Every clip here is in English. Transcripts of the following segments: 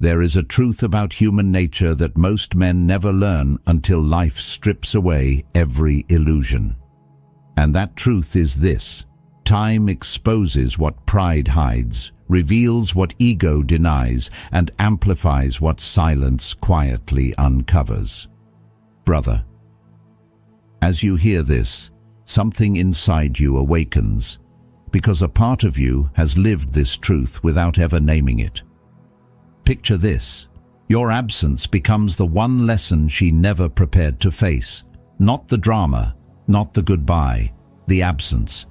there is a truth about human nature that most men never learn until life strips away every illusion. And that truth is this: time exposes what pride hides, reveals what ego denies, and amplifies what silence quietly uncovers. Brother, as you hear this, something inside you awakens, because a part of you has lived this truth without ever naming it. Picture this: your absence becomes the one lesson she never prepared to face. Not the drama, not the goodbye, the absence.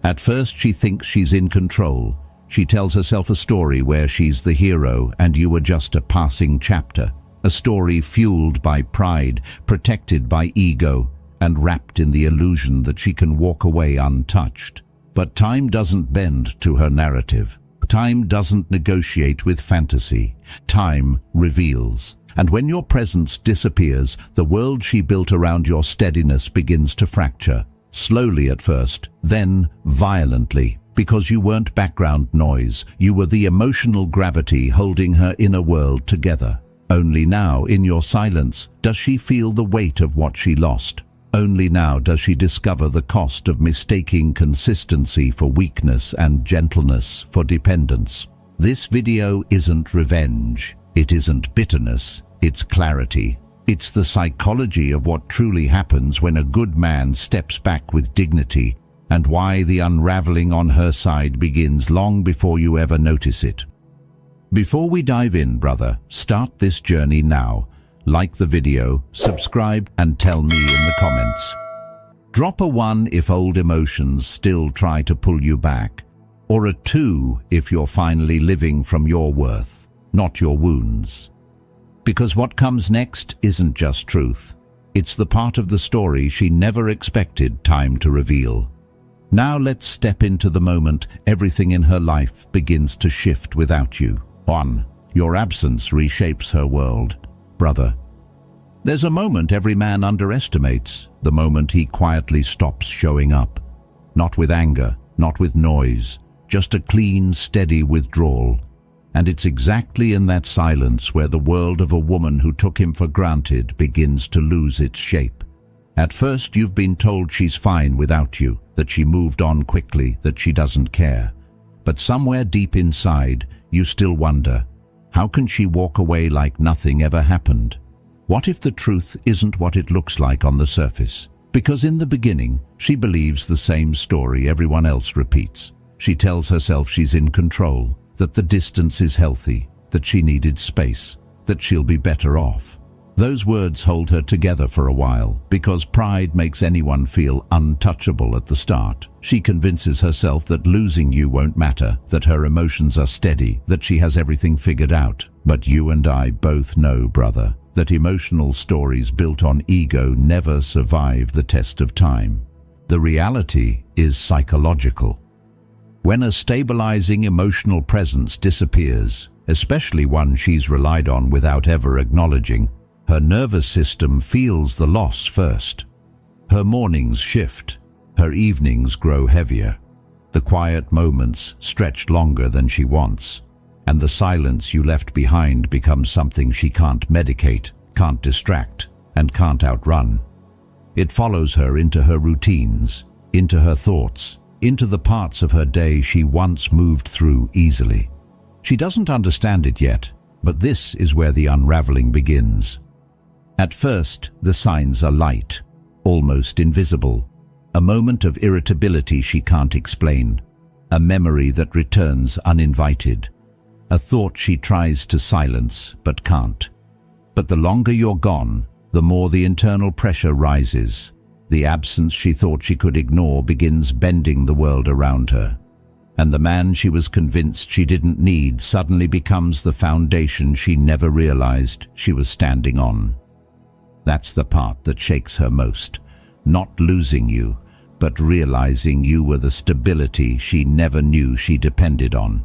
At first she thinks she's in control. She tells herself a story where she's the hero and you are just a passing chapter. A story fueled by pride, protected by ego, and wrapped in the illusion that she can walk away untouched. But time doesn't bend to her narrative. Time doesn't negotiate with fantasy. Time reveals. And when your presence disappears, the world she built around your steadiness begins to fracture. Slowly at first, then violently. Because you weren't background noise, you were the emotional gravity holding her inner world together. Only now, in your silence, does she feel the weight of what she lost. Only now does she discover the cost of mistaking consistency for weakness and gentleness for dependence. This video isn't revenge. It isn't bitterness. It's clarity. It's the psychology of what truly happens when a good man steps back with dignity, and why the unraveling on her side begins long before you ever notice it. Before we dive in, brother, start this journey now. Like the video, subscribe, and tell me in the comments. Drop a 1 if old emotions still try to pull you back, or a 2 if you're finally living from your worth, not your wounds. Because what comes next isn't just truth. It's the part of the story she never expected time to reveal. Now let's step into the moment everything in her life begins to shift without you. 1. Your absence reshapes her world. Brother, there's a moment every man underestimates, the moment he quietly stops showing up. Not with anger, not with noise, just a clean, steady withdrawal. And it's exactly in that silence where the world of a woman who took him for granted begins to lose its shape. At first you've been told she's fine without you, that she moved on quickly, that she doesn't care. But somewhere deep inside, you still wonder, how can she walk away like nothing ever happened? What if the truth isn't what it looks like on the surface? Because in the beginning, she believes the same story everyone else repeats. She tells herself she's in control, that the distance is healthy, that she needed space, that she'll be better off. Those words hold her together for a while, because pride makes anyone feel untouchable at the start. She convinces herself that losing you won't matter, that her emotions are steady, that she has everything figured out. But you and I both know, brother, that emotional stories built on ego never survive the test of time. The reality is psychological. When a stabilizing emotional presence disappears, especially one she's relied on without ever acknowledging, her nervous system feels the loss first. Her mornings shift, her evenings grow heavier. The quiet moments stretch longer than she wants, and the silence you left behind becomes something she can't medicate, can't distract, and can't outrun. It follows her into her routines, into her thoughts, into the parts of her day she once moved through easily. She doesn't understand it yet, but this is where the unraveling begins. At first, the signs are light, almost invisible. A moment of irritability she can't explain, a memory that returns uninvited, a thought she tries to silence but can't. But the longer you're gone, the more the internal pressure rises. The absence she thought she could ignore begins bending the world around her. And the man she was convinced she didn't need suddenly becomes the foundation she never realized she was standing on. That's the part that shakes her most. Not losing you, but realizing you were the stability she never knew she depended on.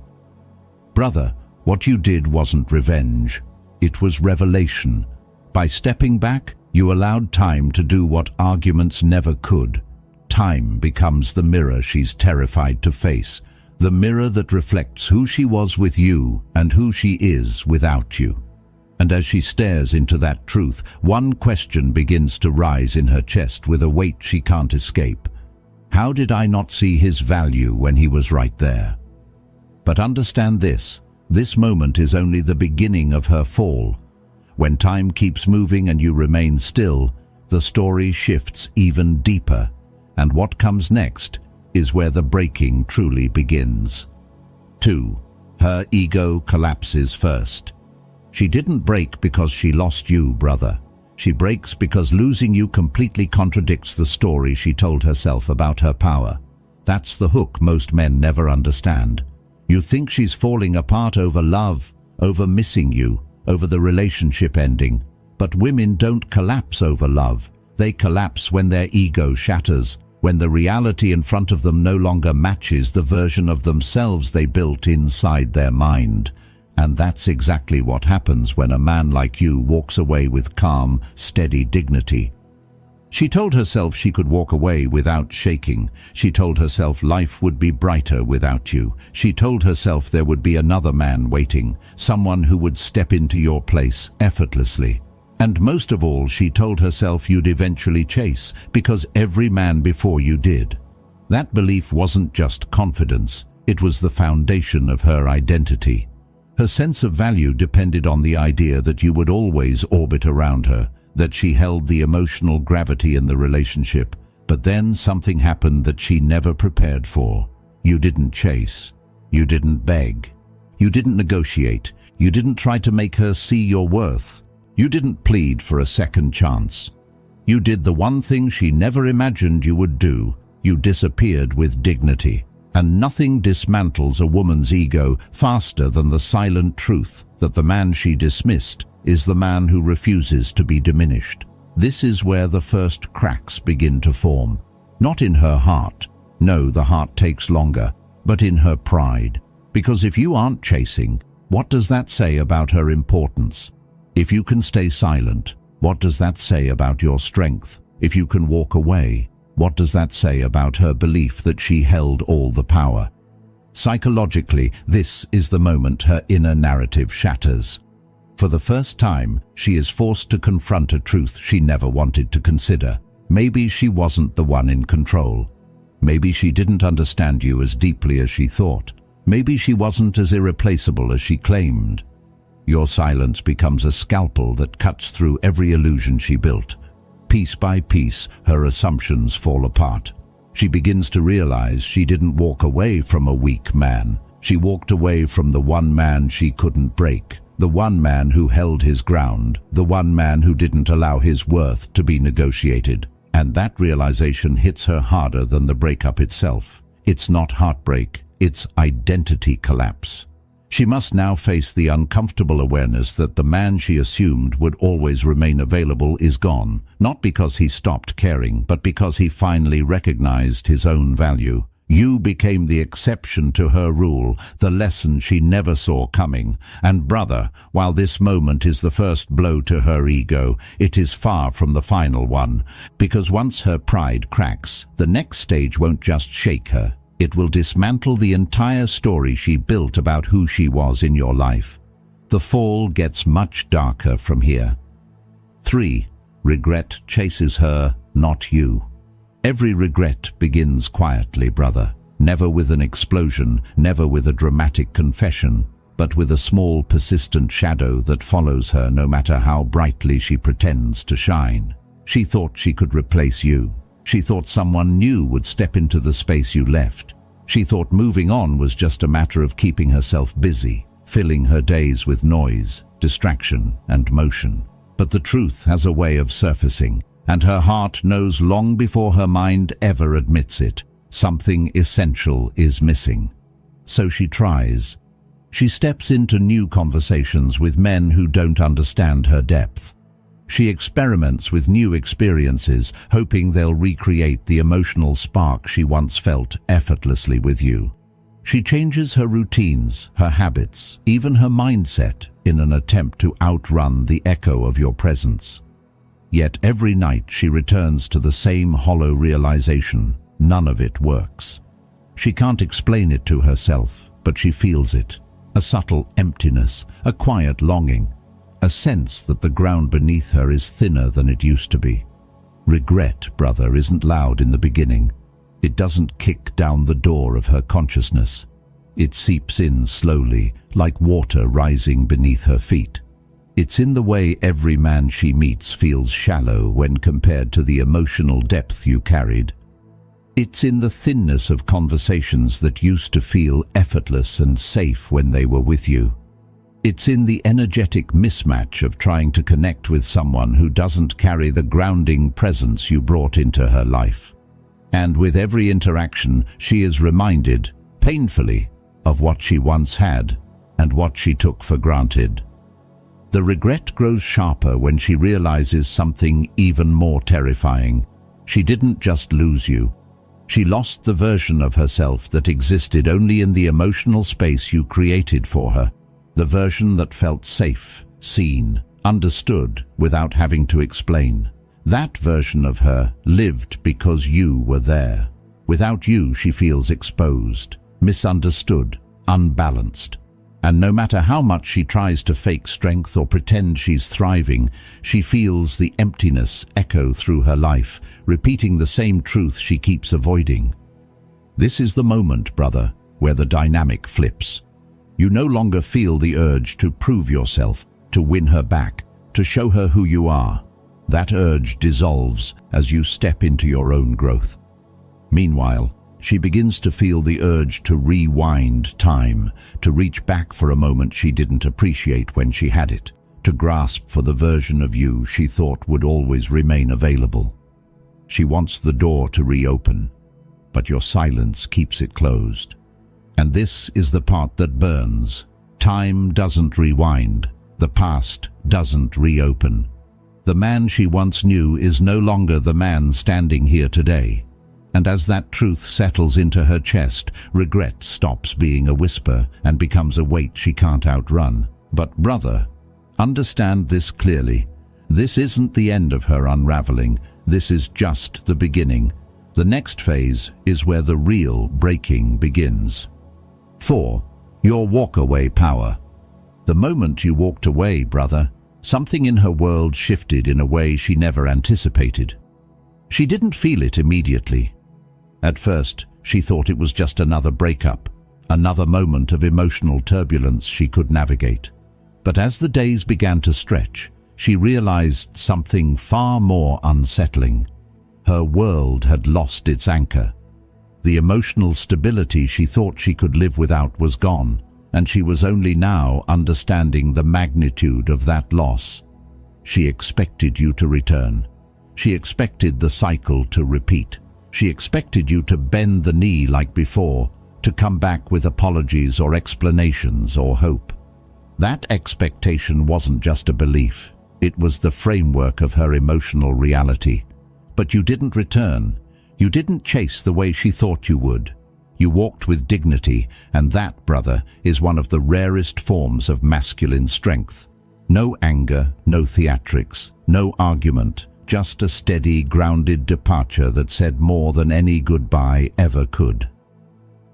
Brother, what you did wasn't revenge. It was revelation. By stepping back, you allowed time to do what arguments never could. Time becomes the mirror she's terrified to face, the mirror that reflects who she was with you and who she is without you. And as she stares into that truth, one question begins to rise in her chest with a weight she can't escape. How did I not see his value when he was right there? But understand this moment is only the beginning of her fall. When time keeps moving and you remain still, the story shifts even deeper, and what comes next is where the breaking truly begins. 2. Her ego collapses first. She didn't break because she lost you, brother. She breaks because losing you completely contradicts the story she told herself about her power. That's the hook most men never understand. You think she's falling apart over love, over missing you, over the relationship ending. But women don't collapse over love. They collapse when their ego shatters, when the reality in front of them no longer matches the version of themselves they built inside their mind. And that's exactly what happens when a man like you walks away with calm, steady dignity. She told herself she could walk away without shaking. She told herself life would be brighter without you. She told herself there would be another man waiting, someone who would step into your place effortlessly. And most of all, she told herself you'd eventually chase, because every man before you did. That belief wasn't just confidence, it was the foundation of her identity. Her sense of value depended on the idea that you would always orbit around her, that she held the emotional gravity in the relationship. But then something happened that she never prepared for. You didn't chase. You didn't beg. You didn't negotiate. You didn't try to make her see your worth. You didn't plead for a second chance. You did the one thing she never imagined you would do. You disappeared with dignity. And nothing dismantles a woman's ego faster than the silent truth that the man she dismissed is the man who refuses to be diminished. This is where the first cracks begin to form. Not in her heart. No, the heart takes longer, but in her pride. Because if you aren't chasing, what does that say about her importance? If you can stay silent, what does that say about your strength? If you can walk away, what does that say about her belief that she held all the power? Psychologically, this is the moment her inner narrative shatters. For the first time, she is forced to confront a truth she never wanted to consider. Maybe she wasn't the one in control. Maybe she didn't understand you as deeply as she thought. Maybe she wasn't as irreplaceable as she claimed. Your silence becomes a scalpel that cuts through every illusion she built. Piece by piece, her assumptions fall apart. She begins to realize she didn't walk away from a weak man. She walked away from the one man she couldn't break, the one man who held his ground, the one man who didn't allow his worth to be negotiated. And that realization hits her harder than the breakup itself. It's not heartbreak, it's identity collapse. She must now face the uncomfortable awareness that the man she assumed would always remain available is gone, not because he stopped caring, but because he finally recognized his own value. You became the exception to her rule, the lesson she never saw coming. And brother, while this moment is the first blow to her ego, it is far from the final one. Because once her pride cracks, the next stage won't just shake her. It will dismantle the entire story she built about who she was in your life. The fall gets much darker from here. 3. Regret chases her, not you. Every regret begins quietly, brother. Never with an explosion, never with a dramatic confession, but with a small, persistent shadow that follows her no matter how brightly she pretends to shine. She thought she could replace you. She thought someone new would step into the space you left. She thought moving on was just a matter of keeping herself busy, filling her days with noise, distraction, and motion. But the truth has a way of surfacing, and her heart knows long before her mind ever admits it. Something essential is missing. So she tries. She steps into new conversations with men who don't understand her depth. She experiments with new experiences, hoping they'll recreate the emotional spark she once felt effortlessly with you. She changes her routines, her habits, even her mindset in an attempt to outrun the echo of your presence. Yet every night she returns to the same hollow realization: none of it works. She can't explain it to herself, but she feels it. A subtle emptiness, a quiet longing, a sense that the ground beneath her is thinner than it used to be. Regret, brother, isn't loud in the beginning. It doesn't kick down the door of her consciousness. It seeps in slowly, like water rising beneath her feet. It's in the way every man she meets feels shallow when compared to the emotional depth you carried. It's in the thinness of conversations that used to feel effortless and safe when they were with you. It's in the energetic mismatch of trying to connect with someone who doesn't carry the grounding presence you brought into her life. And with every interaction, she is reminded, painfully, of what she once had and what she took for granted. The regret grows sharper when she realizes something even more terrifying. She didn't just lose you. She lost the version of herself that existed only in the emotional space you created for her. The version that felt safe, seen, understood without having to explain. That version of her lived because you were there. Without you, she feels exposed, misunderstood, unbalanced. And no matter how much she tries to fake strength or pretend she's thriving, she feels the emptiness echo through her life, repeating the same truth she keeps avoiding. This is the moment, brother, where the dynamic flips. You no longer feel the urge to prove yourself, to win her back, to show her who you are. That urge dissolves as you step into your own growth. Meanwhile, she begins to feel the urge to rewind time, to reach back for a moment she didn't appreciate when she had it, to grasp for the version of you she thought would always remain available. She wants the door to reopen, but your silence keeps it closed. And this is the part that burns. Time doesn't rewind. The past doesn't reopen. The man she once knew is no longer the man standing here today. And as that truth settles into her chest, regret stops being a whisper and becomes a weight she can't outrun. But brother, understand this clearly. This isn't the end of her unraveling. This is just the beginning. The next phase is where the real breaking begins. 4. Your walk-away power. The moment you walked away, brother, something in her world shifted in a way she never anticipated. She didn't feel it immediately. At first, she thought it was just another breakup, another moment of emotional turbulence she could navigate. But as the days began to stretch, she realized something far more unsettling. Her world had lost its anchor. The emotional stability she thought she could live without was gone, and she was only now understanding the magnitude of that loss. She expected you to return. She expected the cycle to repeat. She expected you to bend the knee like before, to come back with apologies or explanations or hope. That expectation wasn't just a belief. It was the framework of her emotional reality. But you didn't return. You didn't chase the way she thought you would. You walked with dignity, and that, brother, is one of the rarest forms of masculine strength. No anger, no theatrics, no argument, just a steady, grounded departure that said more than any goodbye ever could.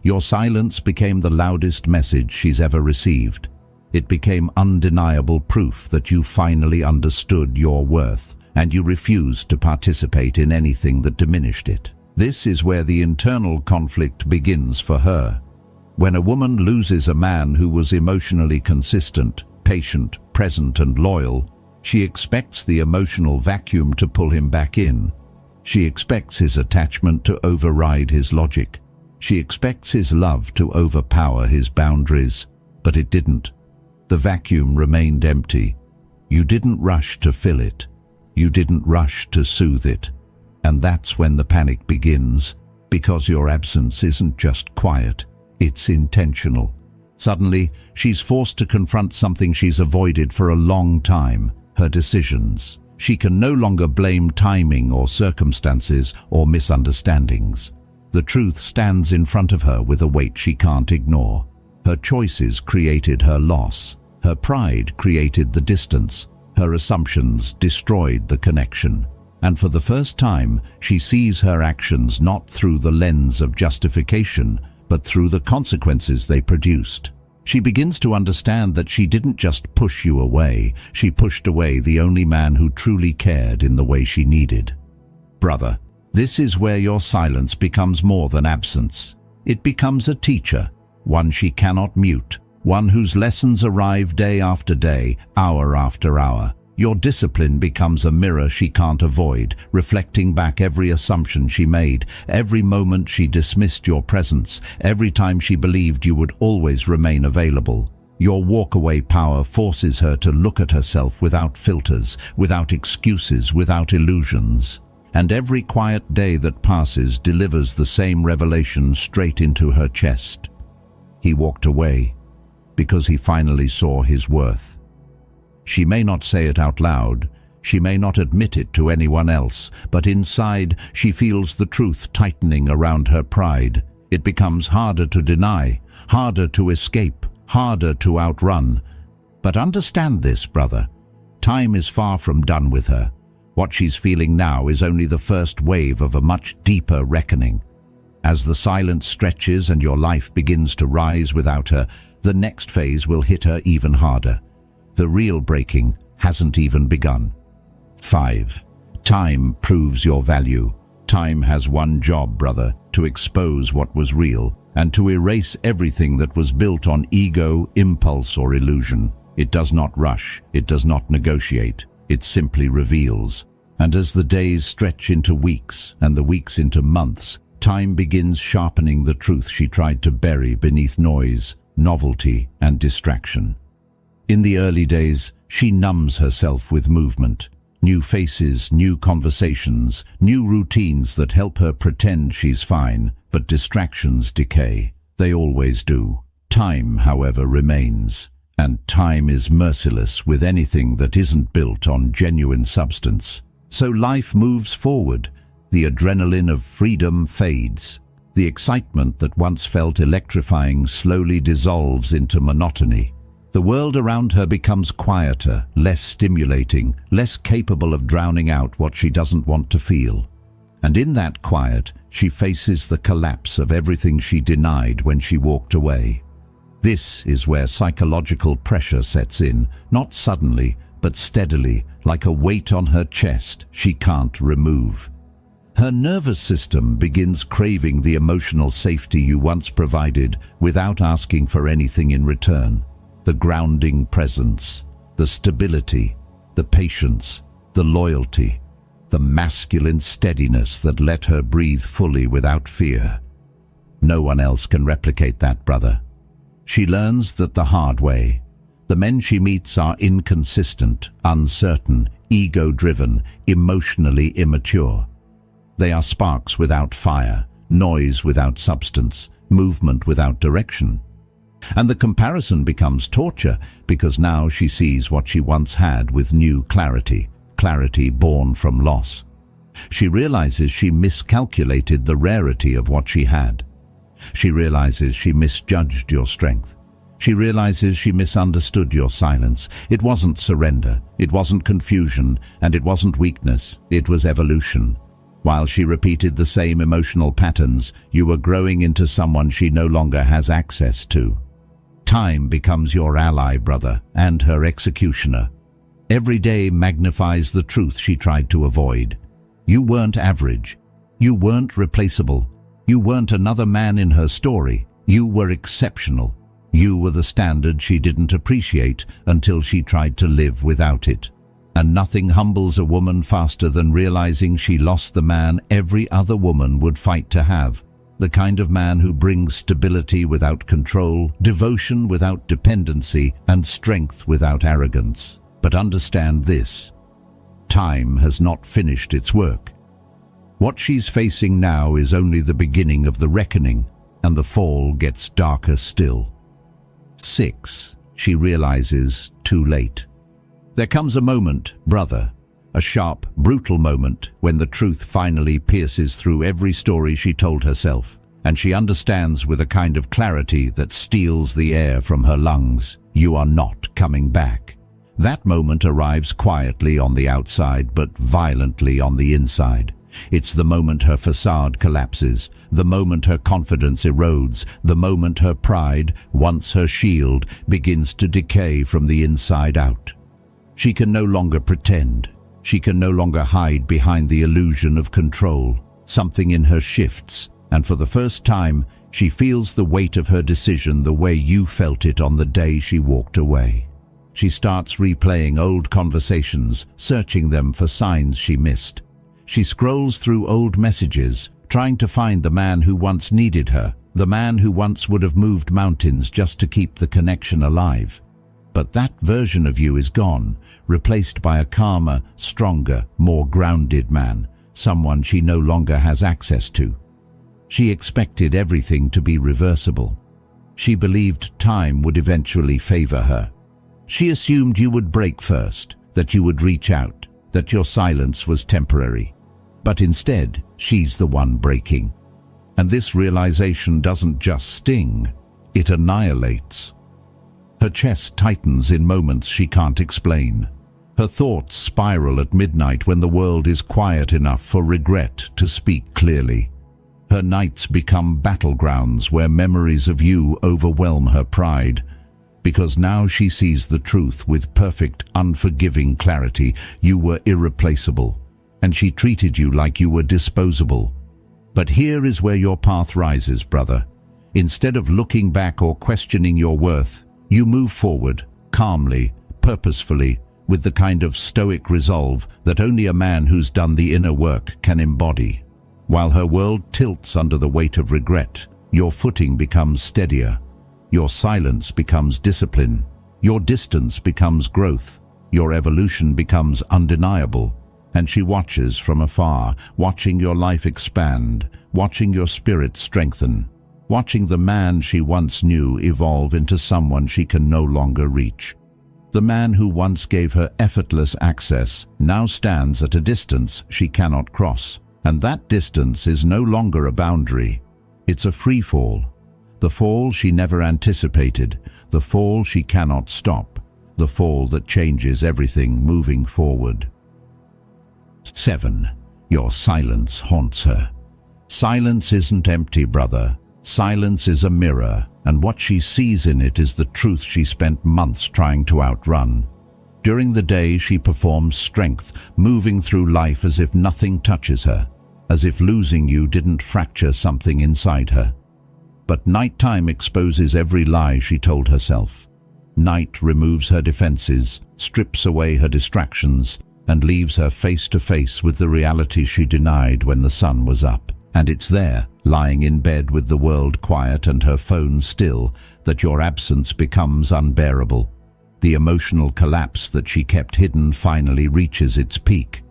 Your silence became the loudest message she's ever received. It became undeniable proof that you finally understood your worth, and you refused to participate in anything that diminished it. This is where the internal conflict begins for her. When a woman loses a man who was emotionally consistent, patient, present, and loyal, she expects the emotional vacuum to pull him back in. She expects his attachment to override his logic. She expects his love to overpower his boundaries, but it didn't. The vacuum remained empty. You didn't rush to fill it. You didn't rush to soothe it. And that's when the panic begins, because your absence isn't just quiet, it's intentional. Suddenly, she's forced to confront something she's avoided for a long time, her decisions. She can no longer blame timing or circumstances or misunderstandings. The truth stands in front of her with a weight she can't ignore. Her choices created her loss. Her pride created the distance. Her assumptions destroyed the connection. And for the first time, she sees her actions not through the lens of justification, but through the consequences they produced. She begins to understand that she didn't just push you away, she pushed away the only man who truly cared in the way she needed. Brother, this is where your silence becomes more than absence. It becomes a teacher, one she cannot mute, one whose lessons arrive day after day, hour after hour. Your discipline becomes a mirror she can't avoid, reflecting back every assumption she made, every moment she dismissed your presence, every time she believed you would always remain available. Your walk-away power forces her to look at herself without filters, without excuses, without illusions. And every quiet day that passes delivers the same revelation straight into her chest. He walked away because he finally saw his worth. She may not say it out loud, she may not admit it to anyone else, but inside she feels the truth tightening around her pride. It becomes harder to deny, harder to escape, harder to outrun. But understand this, brother. Time is far from done with her. What she's feeling now is only the first wave of a much deeper reckoning. As the silence stretches and your life begins to rise without her, the next phase will hit her even harder. The real breaking hasn't even begun. 5. Time proves your value. Time has one job, brother, to expose what was real and to erase everything that was built on ego, impulse, or illusion. It does not rush, it does not negotiate, it simply reveals. And as the days stretch into weeks and the weeks into months, time begins sharpening the truth she tried to bury beneath noise, novelty, and distraction. In the early days, she numbs herself with movement, new faces, new conversations, new routines that help her pretend she's fine, but distractions decay. They always do. Time, however, remains, and time is merciless with anything that isn't built on genuine substance. So life moves forward. The adrenaline of freedom fades. The excitement that once felt electrifying slowly dissolves into monotony. The world around her becomes quieter, less stimulating, less capable of drowning out what she doesn't want to feel. And in that quiet, she faces the collapse of everything she denied when she walked away. This is where psychological pressure sets in, not suddenly, but steadily, like a weight on her chest she can't remove. Her nervous system begins craving the emotional safety you once provided without asking for anything in return. The grounding presence, the stability, the patience, the loyalty, the masculine steadiness that let her breathe fully without fear. No one else can replicate that, brother. She learns that the hard way. The men she meets are inconsistent, uncertain, ego-driven, emotionally immature. They are sparks without fire, noise without substance, movement without direction. And the comparison becomes torture because now she sees what she once had with new clarity, clarity born from loss. She realizes she miscalculated the rarity of what she had. She realizes she misjudged your strength. She realizes she misunderstood your silence. It wasn't surrender, it wasn't confusion, and it wasn't weakness, it was evolution. While she repeated the same emotional patterns, you were growing into someone she no longer has access to. Time becomes your ally, brother, and her executioner. Every day magnifies the truth she tried to avoid. You weren't average. You weren't replaceable. You weren't another man in her story. You were exceptional. You were the standard she didn't appreciate until she tried to live without it. And nothing humbles a woman faster than realizing she lost the man every other woman would fight to have. The kind of man who brings stability without control, devotion without dependency, and strength without arrogance. But understand this: time has not finished its work. What she's facing now is only the beginning of the reckoning, and the fall gets darker still. 6. She realizes too late. There comes a moment, brother, a sharp, brutal moment when the truth finally pierces through every story she told herself, and she understands with a kind of clarity that steals the air from her lungs. You are not coming back. That moment arrives quietly on the outside but violently on the inside. It's the moment her facade collapses, the moment her confidence erodes, the moment her pride, once her shield, begins to decay from the inside out. She can no longer pretend. She can no longer hide behind the illusion of control. Something in her shifts, and for the first time, she feels the weight of her decision the way you felt it on the day she walked away. She starts replaying old conversations, searching them for signs she missed. She scrolls through old messages, trying to find the man who once needed her, the man who once would have moved mountains just to keep the connection alive. But that version of you is gone, replaced by a calmer, stronger, more grounded man, someone she no longer has access to. She expected everything to be reversible. She believed time would eventually favor her. She assumed you would break first, that you would reach out, that your silence was temporary. But instead, she's the one breaking. And this realization doesn't just sting, it annihilates. Her chest tightens in moments she can't explain. Her thoughts spiral at midnight when the world is quiet enough for regret to speak clearly. Her nights become battlegrounds where memories of you overwhelm her pride. Because now she sees the truth with perfect, unforgiving clarity. You were irreplaceable, and she treated you like you were disposable. But here is where your path rises, brother. Instead of looking back or questioning your worth, you move forward, calmly, purposefully, with the kind of stoic resolve that only a man who's done the inner work can embody. While her world tilts under the weight of regret, your footing becomes steadier. Your silence becomes discipline. Your distance becomes growth. Your evolution becomes undeniable. And she watches from afar, watching your life expand, watching your spirit strengthen, watching the man she once knew evolve into someone she can no longer reach. The man who once gave her effortless access now stands at a distance she cannot cross. And that distance is no longer a boundary. It's a free fall. The fall she never anticipated, the fall she cannot stop, the fall that changes everything moving forward. 7. Your silence haunts her. Silence isn't empty, brother. Silence is a mirror, and what she sees in it is the truth she spent months trying to outrun. During the day she performs strength, moving through life as if nothing touches her, as if losing you didn't fracture something inside her. But nighttime exposes every lie she told herself. Night removes her defenses, strips away her distractions, and leaves her face to face with the reality she denied when the sun was up. And it's there, lying in bed with the world quiet and her phone still, that your absence becomes unbearable. The emotional collapse that she kept hidden finally reaches its peak.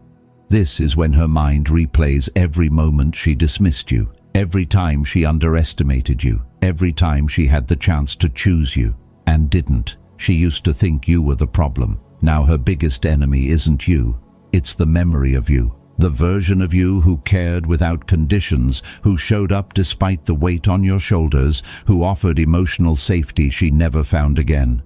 This is when her mind replays every moment she dismissed you, every time she underestimated you, every time she had the chance to choose you, and didn't. She used to think you were the problem. Now her biggest enemy isn't you, it's the memory of you. The version of you who cared without conditions, who showed up despite the weight on your shoulders, who offered emotional safety she never found again.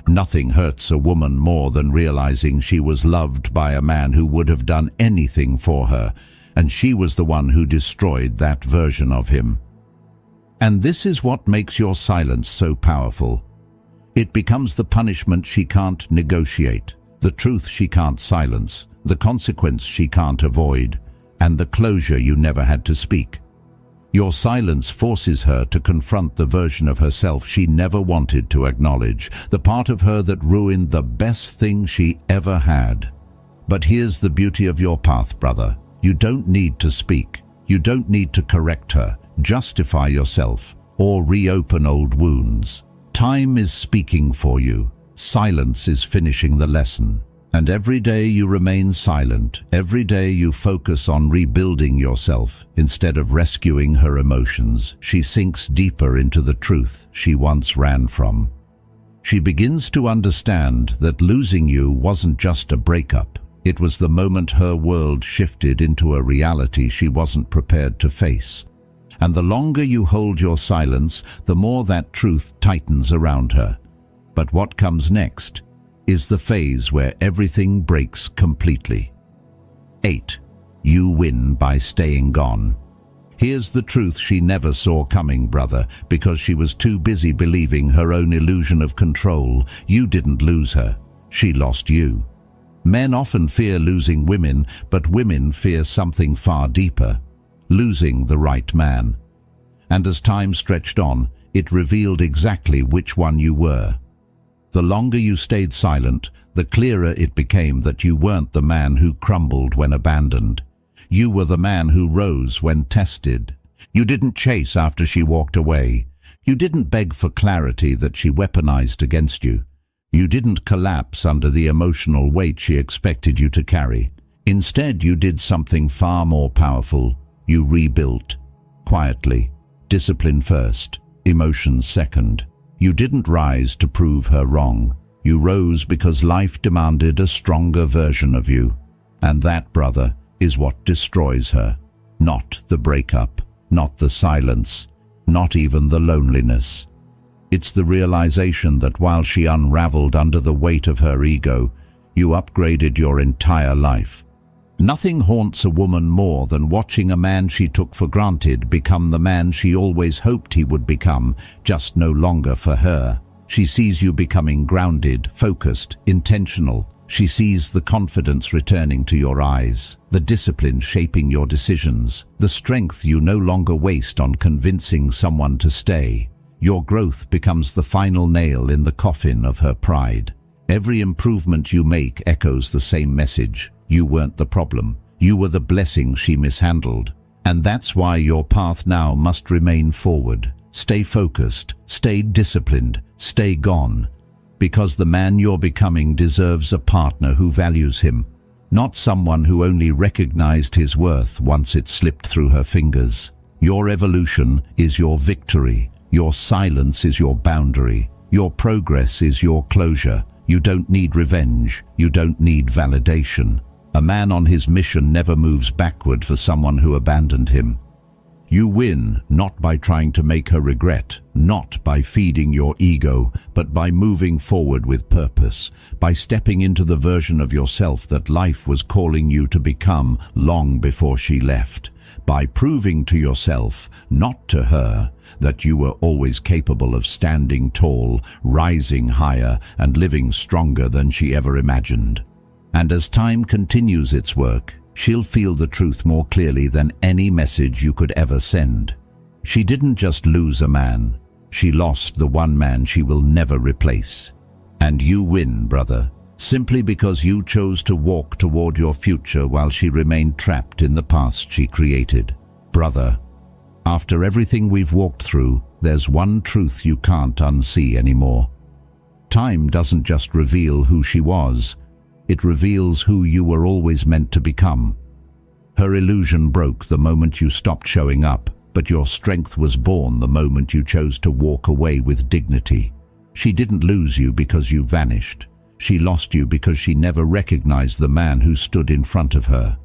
Nothing hurts a woman more than realizing she was loved by a man who would have done anything for her, and she was the one who destroyed that version of him. And this is what makes your silence so powerful. It becomes the punishment she can't negotiate, the truth she can't silence, the consequence she can't avoid, and the closure you never had to speak. Your silence forces her to confront the version of herself she never wanted to acknowledge, the part of her that ruined the best thing she ever had. But here's the beauty of your path, brother. You don't need to speak. You don't need to correct her, justify yourself, or reopen old wounds. Time is speaking for you. Silence is finishing the lesson. And every day you remain silent, every day you focus on rebuilding yourself instead of rescuing her emotions, she sinks deeper into the truth she once ran from. She begins to understand that losing you wasn't just a breakup. It was the moment her world shifted into a reality she wasn't prepared to face. And the longer you hold your silence, the more that truth tightens around her. But what comes next is the phase where everything breaks completely. 8. You win by staying gone. Here's the truth she never saw coming, brother, because she was too busy believing her own illusion of control. You didn't lose her. She lost you. Men often fear losing women, but women fear something far deeper, losing the right man. And as time stretched on, it revealed exactly which one you were. The longer you stayed silent, the clearer it became that you weren't the man who crumbled when abandoned. You were the man who rose when tested. You didn't chase after she walked away. You didn't beg for clarity that she weaponized against you. You didn't collapse under the emotional weight she expected you to carry. Instead, you did something far more powerful. You rebuilt. Quietly. Discipline first. Emotions second. You didn't rise to prove her wrong. You rose because life demanded a stronger version of you. And that, brother, is what destroys her. Not the breakup, not the silence, not even the loneliness. It's the realization that while she unraveled under the weight of her ego, you upgraded your entire life. Nothing haunts a woman more than watching a man she took for granted become the man she always hoped he would become, just no longer for her. She sees you becoming grounded, focused, intentional. She sees the confidence returning to your eyes, the discipline shaping your decisions, the strength you no longer waste on convincing someone to stay. Your growth becomes the final nail in the coffin of her pride. Every improvement you make echoes the same message. You weren't the problem. You were the blessing she mishandled. And that's why your path now must remain forward. Stay focused, stay disciplined, stay gone. Because the man you're becoming deserves a partner who values him, not someone who only recognized his worth once it slipped through her fingers. Your evolution is your victory. Your silence is your boundary. Your progress is your closure. You don't need revenge. You don't need validation. A man on his mission never moves backward for someone who abandoned him. You win not by trying to make her regret, not by feeding your ego, but by moving forward with purpose, by stepping into the version of yourself that life was calling you to become long before she left, by proving to yourself, not to her, that you were always capable of standing tall, rising higher, and living stronger than she ever imagined. And as time continues its work, she'll feel the truth more clearly than any message you could ever send. She didn't just lose a man. She lost the one man she will never replace. And you win, brother, simply because you chose to walk toward your future while she remained trapped in the past she created. Brother, after everything we've walked through, there's one truth you can't unsee anymore. Time doesn't just reveal who she was. It reveals who you were always meant to become. Her illusion broke the moment you stopped showing up, but your strength was born the moment you chose to walk away with dignity. She didn't lose you because you vanished. She lost you because she never recognized the man who stood in front of her.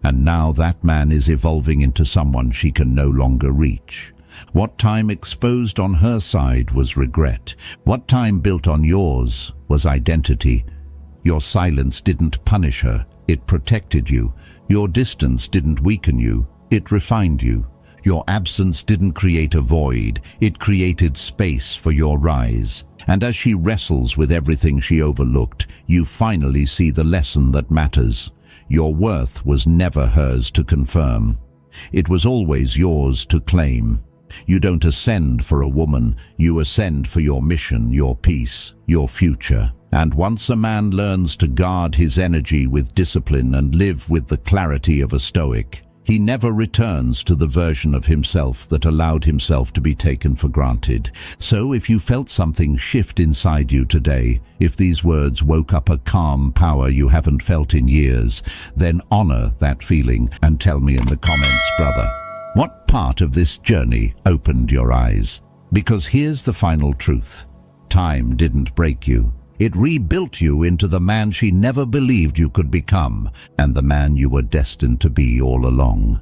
And now that man is evolving into someone she can no longer reach. What time exposed on her side was regret. What time built on yours was identity. Your silence didn't punish her, it protected you. Your distance didn't weaken you, it refined you. Your absence didn't create a void, it created space for your rise. And as she wrestles with everything she overlooked, you finally see the lesson that matters. Your worth was never hers to confirm. It was always yours to claim. You don't ascend for a woman, you ascend for your mission, your peace, your future. And once a man learns to guard his energy with discipline and live with the clarity of a Stoic, he never returns to the version of himself that allowed himself to be taken for granted. So if you felt something shift inside you today, if these words woke up a calm power you haven't felt in years, then honor that feeling and tell me in the comments, brother, what part of this journey opened your eyes? Because here's the final truth. Time didn't break you. It rebuilt you into the man she never believed you could become, and the man you were destined to be all along.